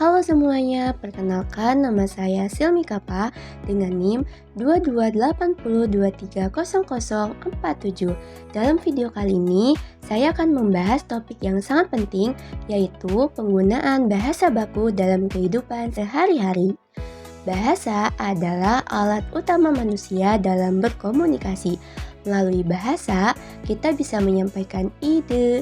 Halo semuanya, perkenalkan nama saya Silmi Kapa dengan NIM 2280230047. Dalam video kali ini, saya akan membahas topik yang sangat penting, yaitu penggunaan bahasa baku dalam kehidupan sehari-hari. Bahasa adalah alat utama manusia dalam berkomunikasi. Melalui bahasa, kita bisa menyampaikan ide,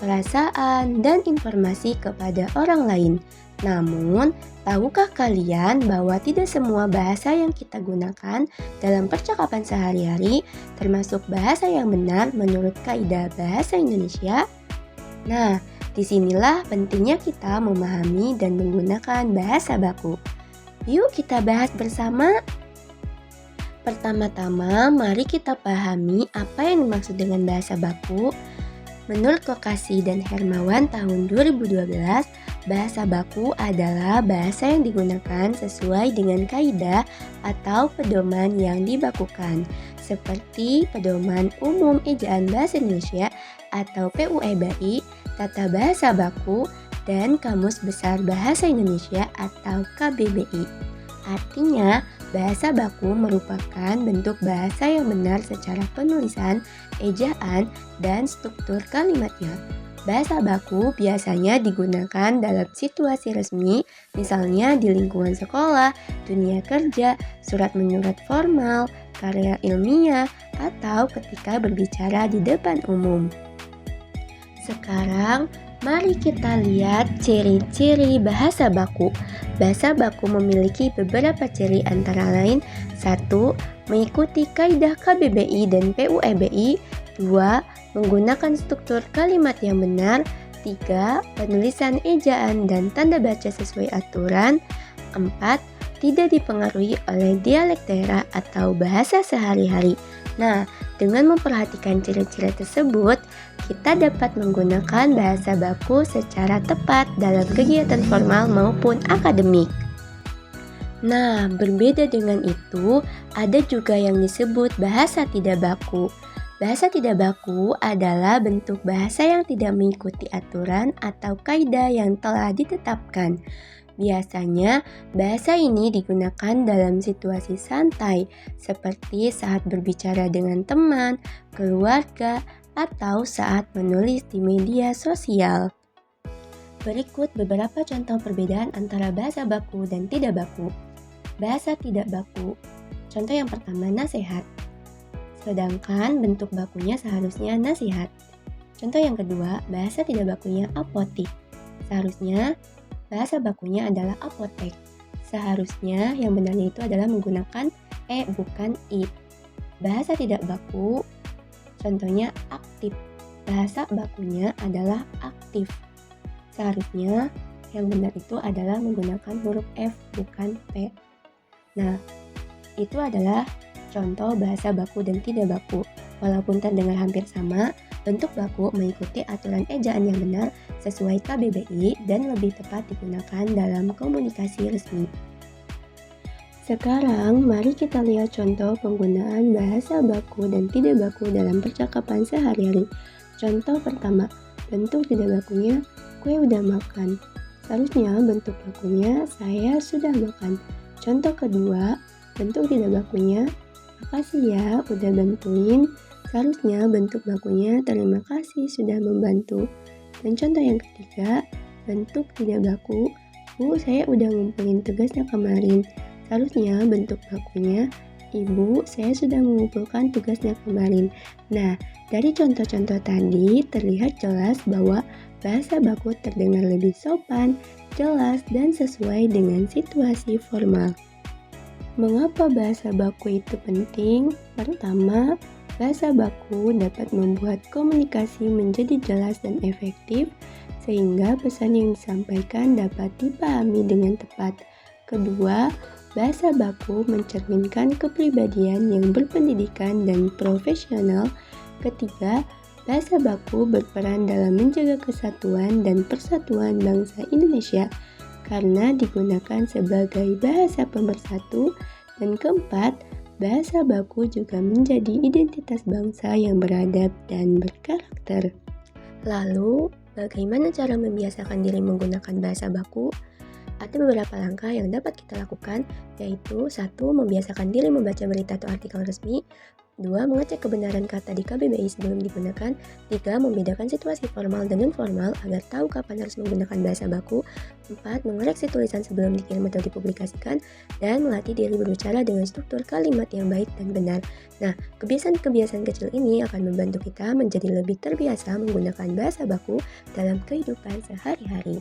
perasaan, dan informasi kepada orang lain. Namun, tahukah kalian bahwa tidak semua bahasa yang kita gunakan dalam percakapan sehari-hari termasuk bahasa yang benar menurut kaidah bahasa Indonesia? Nah, disinilah pentingnya kita memahami dan menggunakan bahasa baku. Yuk kita bahas bersama. Pertama-tama, mari kita pahami apa yang dimaksud dengan bahasa baku. Menurut Kokasi dan Hermawan tahun 2012, bahasa baku adalah bahasa yang digunakan sesuai dengan kaidah atau pedoman yang dibakukan, seperti Pedoman Umum Ejaan Bahasa Indonesia atau PUEBI, Tata Bahasa Baku, dan Kamus Besar Bahasa Indonesia atau KBBI. Artinya, bahasa baku merupakan bentuk bahasa yang benar secara penulisan, ejaan, dan struktur kalimatnya. Bahasa baku biasanya digunakan dalam situasi resmi, misalnya di lingkungan sekolah, dunia kerja, surat menyurat formal, karya ilmiah, atau ketika berbicara di depan umum. Sekarang, mari kita lihat ciri-ciri bahasa baku. Bahasa baku memiliki beberapa ciri antara lain: 1. Mengikuti kaidah KBBI dan PUEBI. 2. Menggunakan struktur kalimat yang benar. 3. Penulisan ejaan dan tanda baca sesuai aturan. 4. Tidak dipengaruhi oleh dialek daerah atau bahasa sehari-hari. Nah, dengan memperhatikan ciri-ciri tersebut, kita dapat menggunakan bahasa baku secara tepat dalam kegiatan formal maupun akademik. Nah, berbeda dengan itu, ada juga yang disebut bahasa tidak baku. Bahasa tidak baku adalah bentuk bahasa yang tidak mengikuti aturan atau kaidah yang telah ditetapkan. Biasanya, bahasa ini digunakan dalam situasi santai, seperti saat berbicara dengan teman, keluarga, atau saat menulis di media sosial. Berikut beberapa contoh perbedaan antara bahasa baku dan tidak baku. Bahasa tidak baku. Contoh yang pertama, nasihat. Sedangkan bentuk bakunya seharusnya nasihat. Contoh yang kedua, bahasa tidak bakunya apotik. Seharusnya bahasa bakunya adalah apotek. Seharusnya yang benarnya itu adalah menggunakan e bukan i. Bahasa tidak baku, contohnya aktif. Bahasa bakunya adalah aktif. Seharusnya yang benar itu adalah menggunakan huruf F bukan P. Nah, itu adalah contoh bahasa baku dan tidak baku. Walaupun terdengar hampir sama, bentuk baku mengikuti aturan ejaan yang benar sesuai KBBI dan lebih tepat digunakan dalam komunikasi resmi. Sekarang, mari kita lihat contoh penggunaan bahasa baku dan tidak baku dalam percakapan sehari-hari. Contoh pertama, bentuk tidak bakunya, kue udah makan. Seharusnya bentuk bakunya, saya sudah makan. Contoh kedua, bentuk tidak bakunya, makasih ya udah bantuin. Seharusnya bentuk bakunya terima kasih sudah membantu. Dan contoh yang ketiga, bentuk tidak baku, Bu, saya udah ngumpulin tugasnya kemarin. Seharusnya bentuk bakunya, Ibu, saya sudah mengumpulkan tugasnya kemarin. Nah, dari contoh-contoh tadi terlihat jelas bahwa bahasa baku terdengar lebih sopan, jelas, dan sesuai dengan situasi formal. Mengapa bahasa baku itu penting? Pertama, bahasa baku dapat membuat komunikasi menjadi jelas dan efektif, sehingga pesan yang disampaikan dapat dipahami dengan tepat. Kedua, bahasa baku mencerminkan kepribadian yang berpendidikan dan profesional. Ketiga, bahasa baku berperan dalam menjaga kesatuan dan persatuan bangsa Indonesia karena digunakan sebagai bahasa pemersatu. Dan keempat, bahasa baku juga menjadi identitas bangsa yang beradab dan berkarakter. Lalu, bagaimana cara membiasakan diri menggunakan bahasa baku? ada beberapa langkah yang dapat kita lakukan, yaitu 1. Membiasakan diri membaca berita atau artikel resmi. 2. Mengecek kebenaran kata di KBBI sebelum digunakan. 3. Membedakan situasi formal dengan formal agar tahu kapan harus menggunakan bahasa baku. 4. Mengoreksi tulisan sebelum dikirim atau dipublikasikan. Dan melatih diri berbicara dengan struktur kalimat yang baik dan benar. Nah, kebiasaan-kebiasaan kecil ini akan membantu kita menjadi lebih terbiasa menggunakan bahasa baku dalam kehidupan sehari-hari.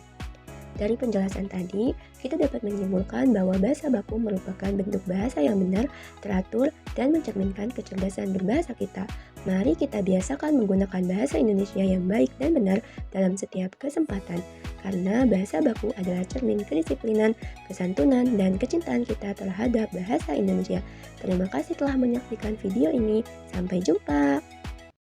Dari penjelasan tadi, kita dapat menyimpulkan bahwa bahasa baku merupakan bentuk bahasa yang benar, teratur, dan mencerminkan kecerdasan berbahasa kita. Mari kita biasakan menggunakan bahasa Indonesia yang baik dan benar dalam setiap kesempatan, karena bahasa baku adalah cermin kedisiplinan, kesantunan, dan kecintaan kita terhadap bahasa Indonesia. Terima kasih telah menyaksikan video ini. Sampai jumpa.